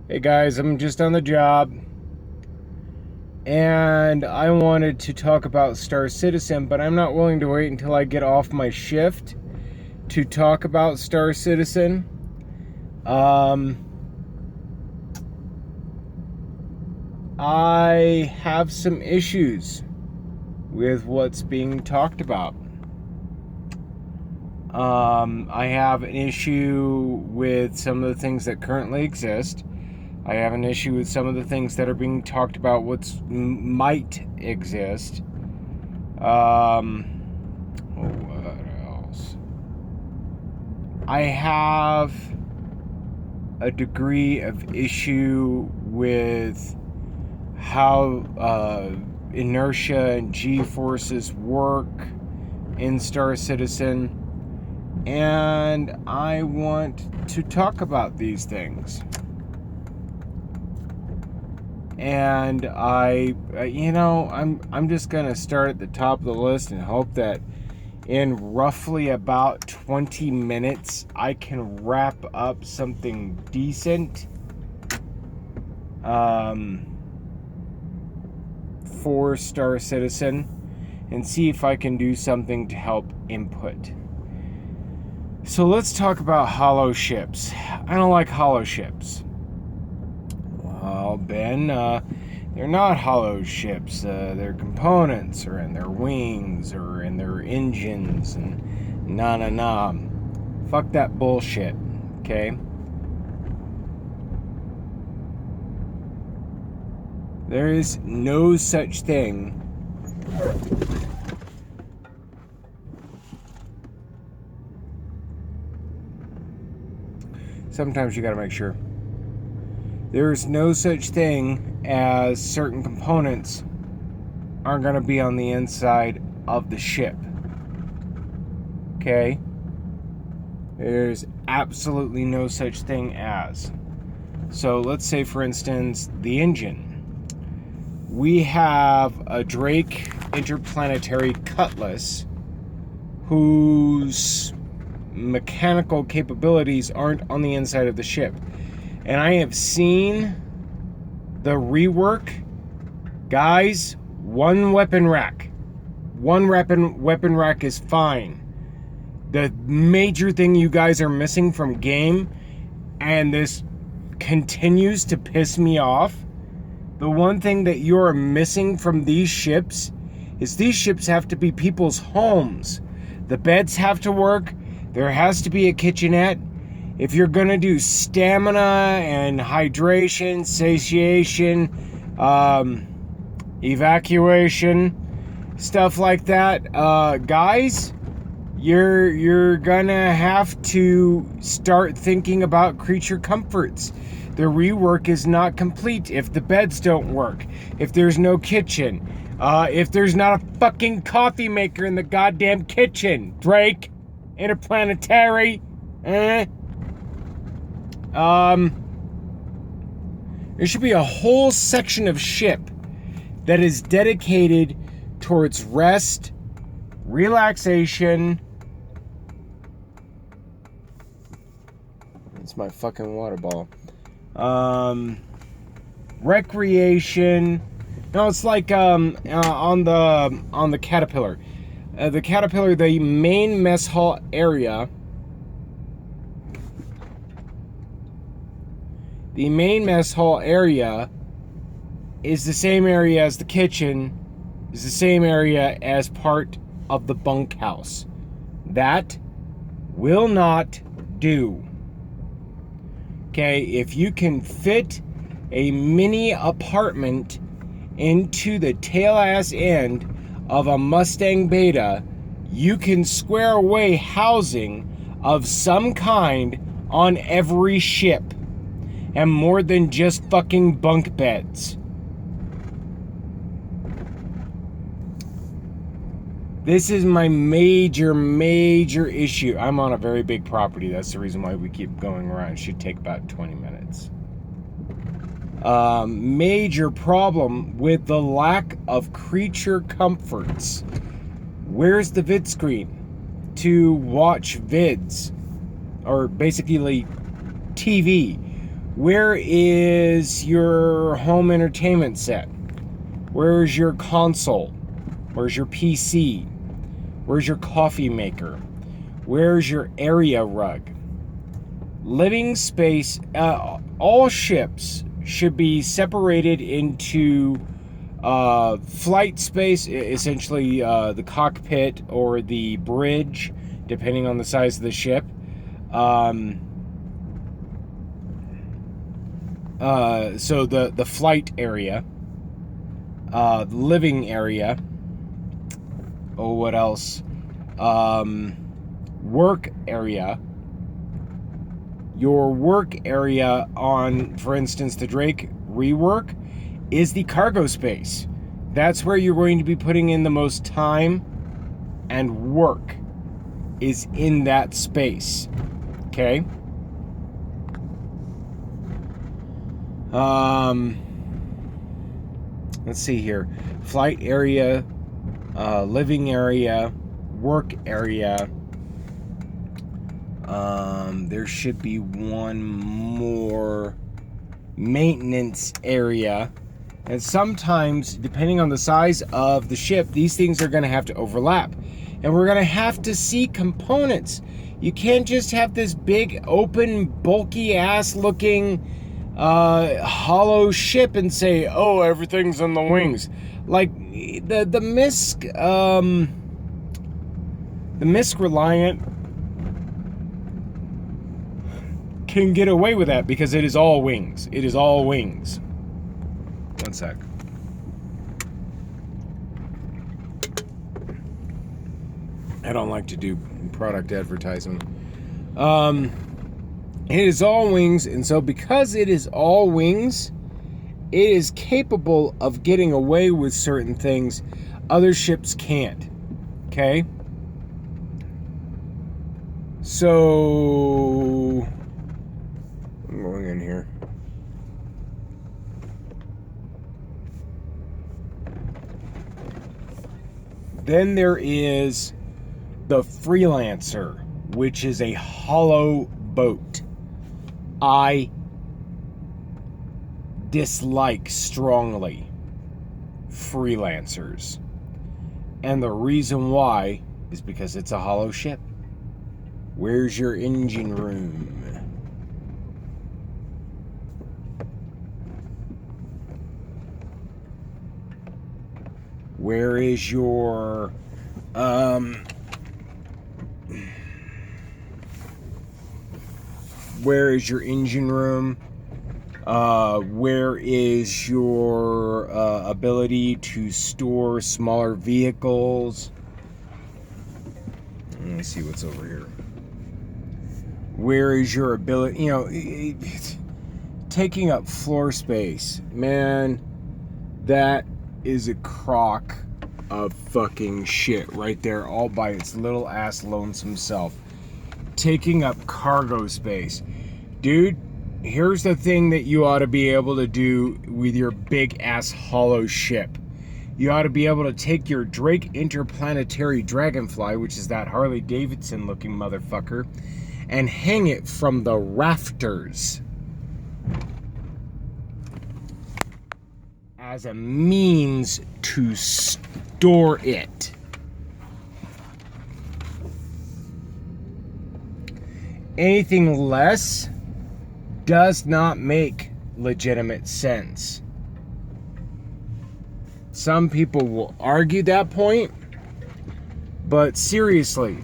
Hey guys, I'm just on the job and I wanted to talk about Star Citizen, but I'm not willing to wait until I get off my shift to talk about Star Citizen. Um, I have some issues with what's being talked about. I have an issue with some of the things that currently exist. I have an issue with some of the things that are being talked about what might exist. What else? I have a degree of issue with how inertia and G-forces work in Star Citizen, and I want to talk about these things. And I'm just gonna start at the top of the list and hope that in roughly about 20 minutes I can wrap up something decent for Star Citizen and see if I can do something to help input. So let's talk about hollow ships. I don't like hollow ships. Well, Ben, they're not hollow ships. Their components are in their wings or in their engines and na. Fuck that bullshit, okay? There is no such thing sometimes you gotta make sure. There is no such thing as certain components aren't gonna be on the inside of the ship. Okay? There's absolutely no such thing as. So let's say, for instance, the engine. We have a Drake interplanetary Cutlass whose mechanical capabilities aren't on the inside of the ship. And I have seen the rework. Guys, one weapon rack. One weapon rack is fine. The major thing you guys are missing from game, and this continues to piss me off, the one thing that you're missing from these ships is these ships have to be people's homes. The beds have to work. There has to be a kitchenette. If you're gonna do stamina and hydration, satiation, evacuation, stuff like that, guys, you're gonna have to start thinking about creature comforts. The rework is not complete if the beds don't work, if there's no kitchen, if there's not a fucking coffee maker in the goddamn kitchen. Drake, interplanetary, There should be a whole section of ship that is dedicated towards rest, relaxation. It's my fucking water ball. Recreation. No, it's like on the Caterpillar. The Caterpillar, the main mess hall area. The main mess hall area is the same area as the kitchen, is the same area as part of the bunkhouse. That will not do. Okay, if you can fit a mini apartment into the tail ass end of a Mustang Beta, you can square away housing of some kind on every ship. And more than just fucking bunk beds. This is my major issue. I'm on a very big property. That's the reason why we keep going around. It should take about 20 minutes. Major problem with the lack of creature comforts. Where's the vid screen to watch vids? Or basically TV. Where is your home entertainment set? Where's your console? Where's your PC? Where's your coffee maker? Where's your area rug? Living space. All ships should be separated into flight space, essentially the cockpit or the bridge, depending on the size of the ship. So the flight area, the living area. Oh, what else? Work area. Your work area on, for instance, the Drake rework is the cargo space. That's where you're going to be putting in the most time and work is in that space. Okay? Let's see here. Flight area, living area, work area. There should be one more maintenance area. And sometimes, depending on the size of the ship, these things are going to have to overlap. And we're going to have to see components. You can't just have this big, open, bulky ass looking hollow ship and say, oh, everything's on the wings. Like the Misc Reliant can get away with that because it is all wings. It is all wings. One sec. I don't like to do product advertising. It is all wings, and so because it is all wings, it is capable of getting away with certain things other ships can't. Okay? So I'm going in here. Then there is the Freelancer, which is a hollow boat. I dislike strongly Freelancers. And the reason why is because it's a hollow ship. Where's your engine room? Where is your where is your engine room? Where is your ability to store smaller vehicles? Let me see what's over here. Where is your ability? Taking up floor space, man. That is a crock of fucking shit right there, all by its little ass lonesome self. Taking up cargo space. Dude, here's the thing that you ought to be able to do with your big ass hollow ship. You ought to be able to take your Drake Interplanetary Dragonfly, which is that Harley Davidson looking motherfucker, and hang it from the rafters as a means to store it. Anything less does not make legitimate sense. Some people will argue that point, but seriously,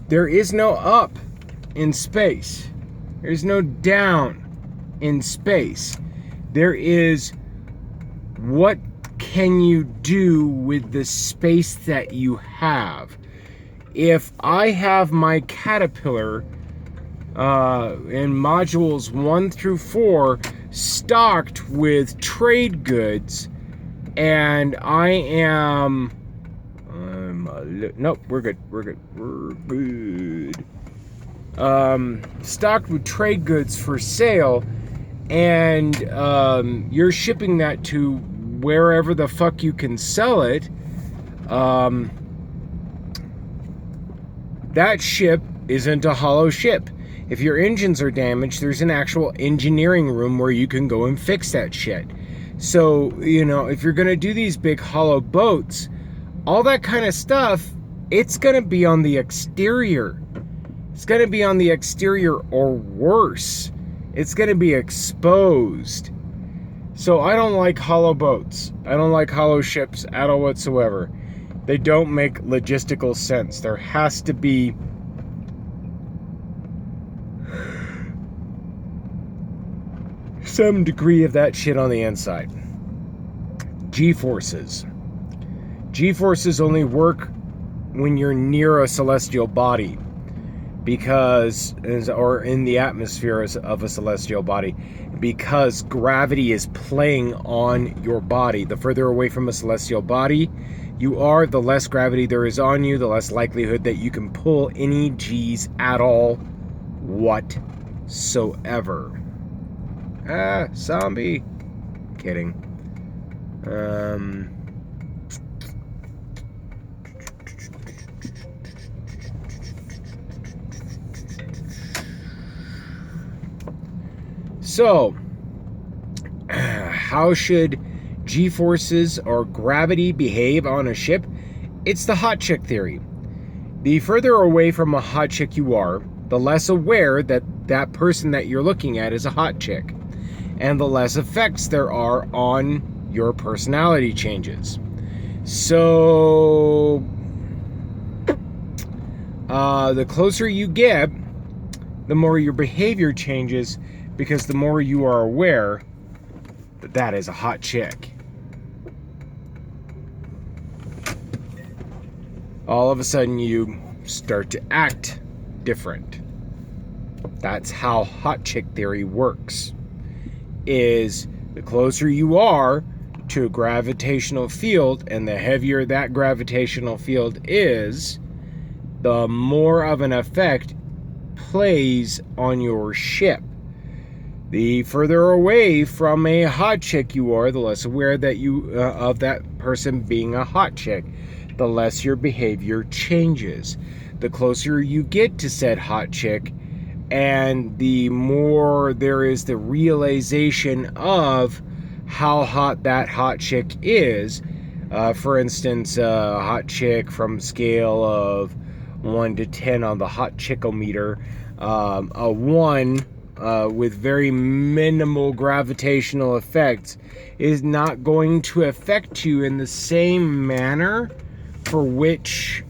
there is no up in space. There's no down in space. There is what can you do with the space that you have. If I have my Caterpillar in modules 1 through 4 stocked with trade goods, and I am nope, we're good. Stocked with trade goods for sale, and you're shipping that to wherever the fuck you can sell it, that ship isn't a hollow ship. If your engines are damaged, there's an actual engineering room where you can go and fix that shit. So, you know, if you're going to do these big hollow boats, all that kind of stuff, it's going to be on the exterior. It's going to be on the exterior, or worse, it's going to be exposed. So I don't like hollow boats. I don't like hollow ships at all whatsoever. They don't make logistical sense. There has to be some degree of that shit on the inside. G-forces. G-forces only work when you're near a celestial body, because, or in the atmosphere of a celestial body, because gravity is playing on your body. The further away from a celestial body you are, the less gravity there is on you, the less likelihood that you can pull any G's at all whatsoever. Zombie. Kidding. So, how should G-forces or gravity behave on a ship? It's the hot chick theory. The further away from a hot chick you are, the less aware that that person that you're looking at is a hot chick, and the less effects there are on your personality changes. So, the closer you get, the more your behavior changes, because the more you are aware that that is a hot chick. All of a sudden you start to act different. That's how hot chick theory works. Is the closer you are to a gravitational field, and the heavier that gravitational field is, the more of an effect plays on your ship. The further away from a hot chick you are, the less aware that you of that person being a hot chick, the less your behavior changes. The closer you get to said hot chick, and the more there is the realization of how hot that hot chick is. For instance, a hot chick from scale of 1 to 10 on the hot chickometer, a 1 with very minimal gravitational effects is not going to affect you in the same manner for which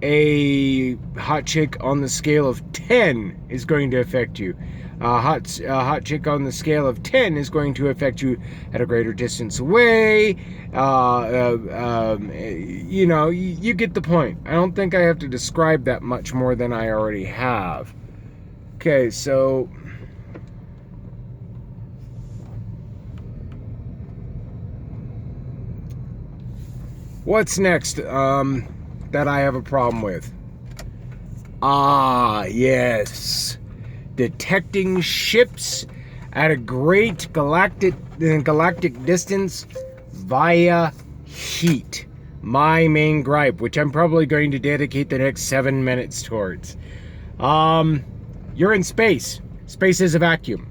a hot chick on the scale of 10 is going to affect you. A hot chick on the scale of 10 is going to affect you at a greater distance away. You know, you get the point. I don't think I have to describe that much more than I already have. Okay, so what's next that I have a problem with? Yes. Detecting ships at a great galactic distance via heat. My main gripe, which I'm probably going to dedicate the next 7 minutes towards. You're in space. Space is a vacuum.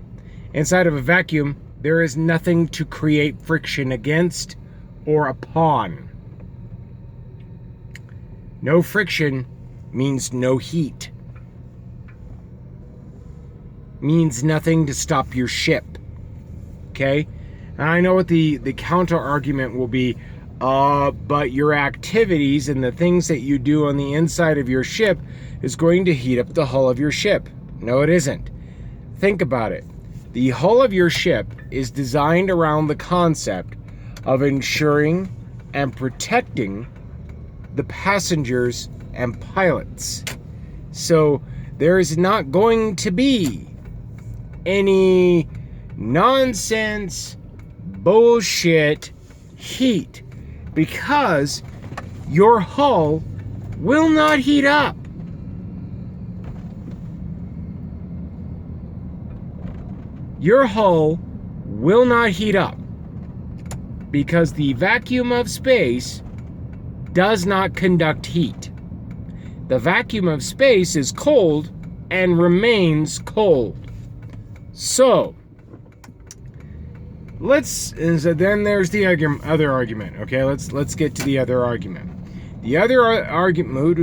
Inside of a vacuum, there is nothing to create friction against or upon. No friction means no heat. Means nothing to stop your ship. Okay? And I know what the counter argument will be, but your activities and the things that you do on the inside of your ship is going to heat up the hull of your ship. No, it isn't. Think about it. The hull of your ship is designed around the concept of ensuring and protecting the passengers and pilots. So there is not going to be any nonsense, bullshit heat, because your hull will not heat up. Your hull will not heat up because the vacuum of space does not conduct heat. The vacuum of space is cold and remains cold. So then there's the other argument. Okay, let's get to the other argument. The other argument.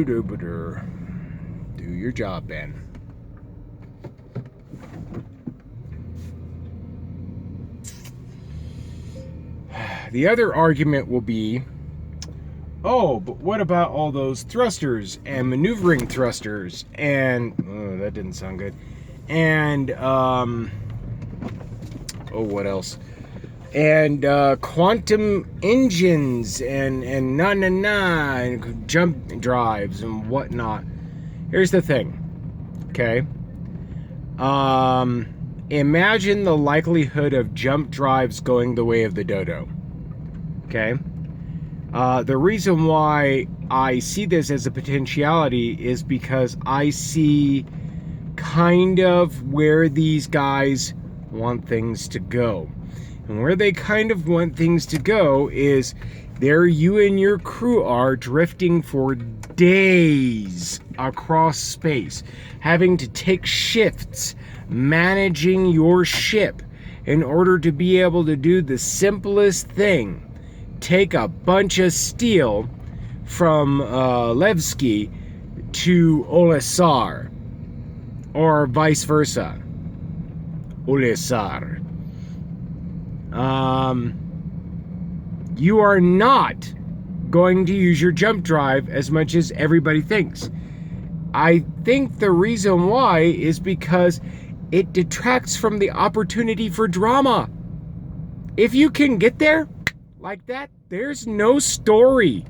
Do your job, Ben. The other argument will be, oh, but what about all those thrusters and maneuvering thrusters and that didn't sound good. And what else? And quantum engines and and jump drives and whatnot. Here's the thing, okay? Imagine the likelihood of jump drives going the way of the dodo, okay? The reason why I see this as a potentiality is because I see kind of where these guys want things to go. And where they kind of want things to go is there you and your crew are drifting for days across space, having to take shifts, managing your ship in order to be able to do the simplest thing. Take a bunch of steel from Levski to Olisar, or vice versa. Olisar. You are not going to use your jump drive as much as everybody thinks. I think the reason why is because it detracts from the opportunity for drama. If you can get there like that, there's no story.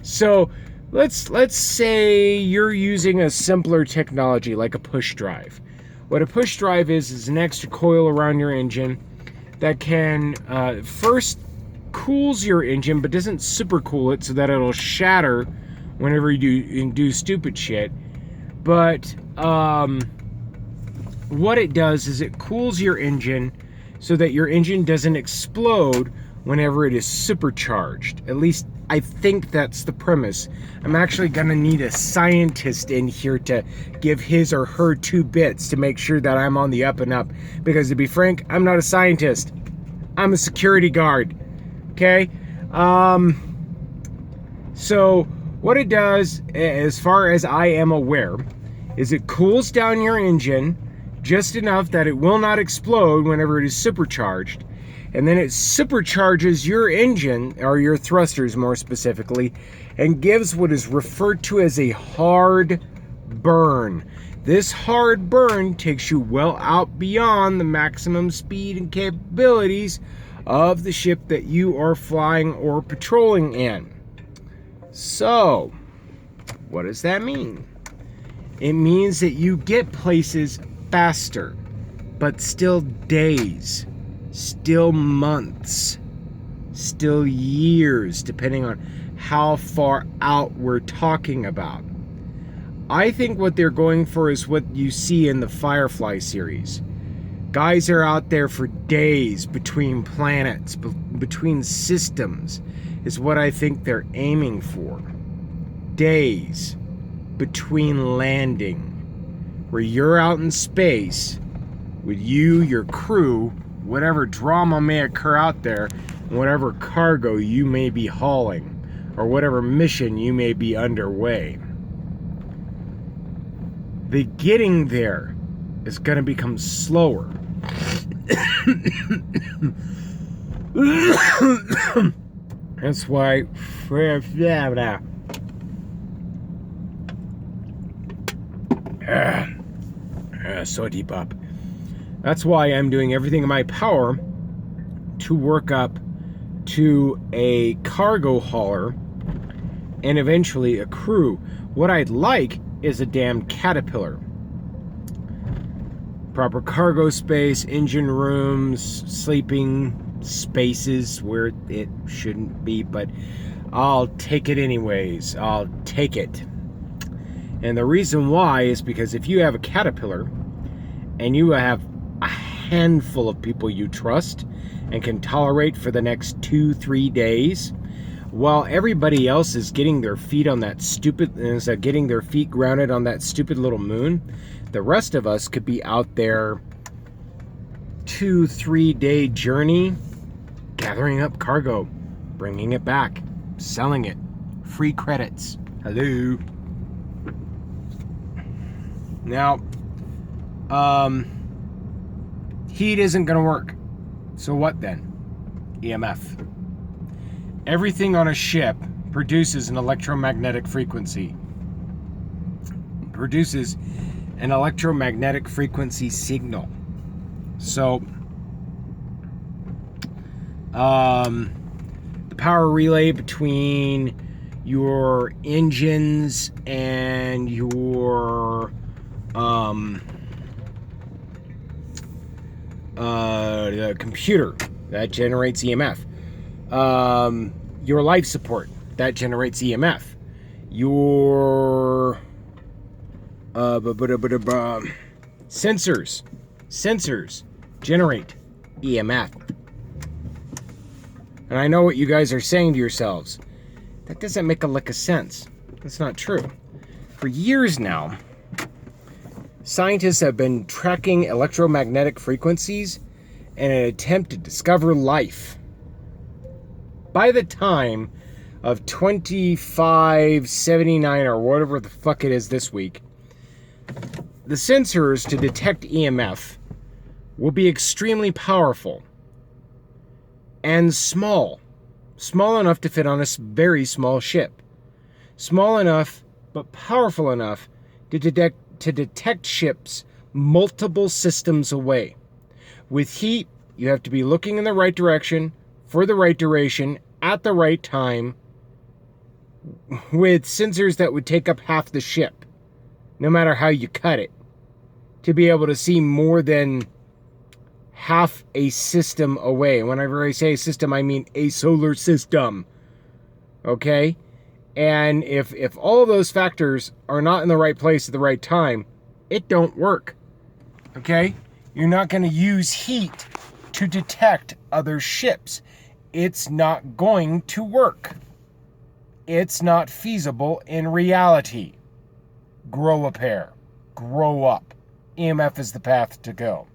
So let's say you're using a simpler technology like a push drive. What a push drive is an extra coil around your engine that can first cools your engine but doesn't super cool it so that it'll shatter whenever you do stupid shit. But what it does is it cools your engine so that your engine doesn't explode whenever it is supercharged. At least I think that's the premise. I'm actually gonna need a scientist in here to give his or her 2 bits to make sure that I'm on the up and up. Because to be frank, I'm not a scientist. I'm a security guard. Okay? So what it does, as far as I am aware, is it cools down your engine just enough that it will not explode whenever it is supercharged. And then it supercharges your engine, or your thrusters more specifically, and gives what is referred to as a hard burn. This hard burn takes you well out beyond the maximum speed and capabilities of the ship that you are flying or patrolling in. So, what does that mean? It means that you get places faster, but still days, still months, still years, depending on how far out we're talking about. I think what they're going for is what you see in the Firefly series. Guys are out there for days between planets, between systems, is what I think they're aiming for. Days between landing, where you're out in space with you, your crew, whatever drama may occur out there, whatever cargo you may be hauling, or whatever mission you may be underway. The getting there is going to become slower. That's why so deep up. That's why I'm doing everything in my power to work up to a cargo hauler and eventually a crew. What I'd like is a damn Caterpillar. Proper cargo space, engine rooms, sleeping spaces where it shouldn't be, but I'll take it anyways. I'll take it. And the reason why is because if you have a Caterpillar and you have a handful of people you trust and can tolerate for the next 2-3 days, while everybody else is getting their feet on that stupid, getting their feet grounded on that stupid little moon, the rest of us could be out there 2-3 day journey, gathering up cargo, bringing it back, selling it, free credits. Hello. Now, heat isn't going to work. So what then? EMF. Everything on a ship produces an electromagnetic frequency. Produces an electromagnetic frequency signal. So, the power relay between your engines and your the computer, that generates EMF. Your life support, that generates EMF. Your sensors generate EMF. And I know what you guys are saying to yourselves. That doesn't make a lick of sense. That's not true. For years now, scientists have been tracking electromagnetic frequencies in an attempt to discover life. By the time of 2579 or whatever the fuck it is this week, the sensors to detect EMF will be extremely powerful and small enough to fit on a very small ship. Small enough, but powerful enough to detect ships multiple systems away. With heat, you have to be looking in the right direction, for the right duration, at the right time, with sensors that would take up half the ship, no matter how you cut it, to be able to see more than half a system away. And whenever I say system, I mean a solar system. Okay? And if all of those factors are not in the right place at the right time, it don't work. Okay? You're not going to use heat to detect other ships. It's not going to work. It's not feasible in reality. Grow a pair. Grow up. EMF is the path to go.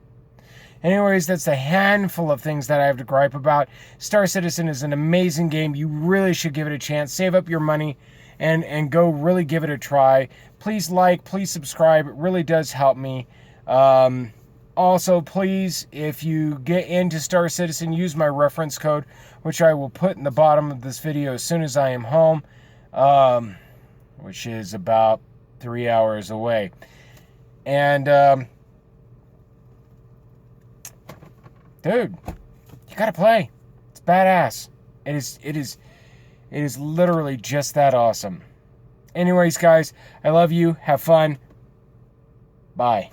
Anyways, that's a handful of things that I have to gripe about. Star Citizen is an amazing game. You really should give it a chance. Save up your money and go really give it a try. Please like, please subscribe. It really does help me. Also, please, if you get into Star Citizen, use my reference code, which I will put in the bottom of this video as soon as I am home, which is about 3 hours away. And, dude, you gotta play. It's badass. It is literally just that awesome. Anyways, guys, I love you. Have fun. Bye.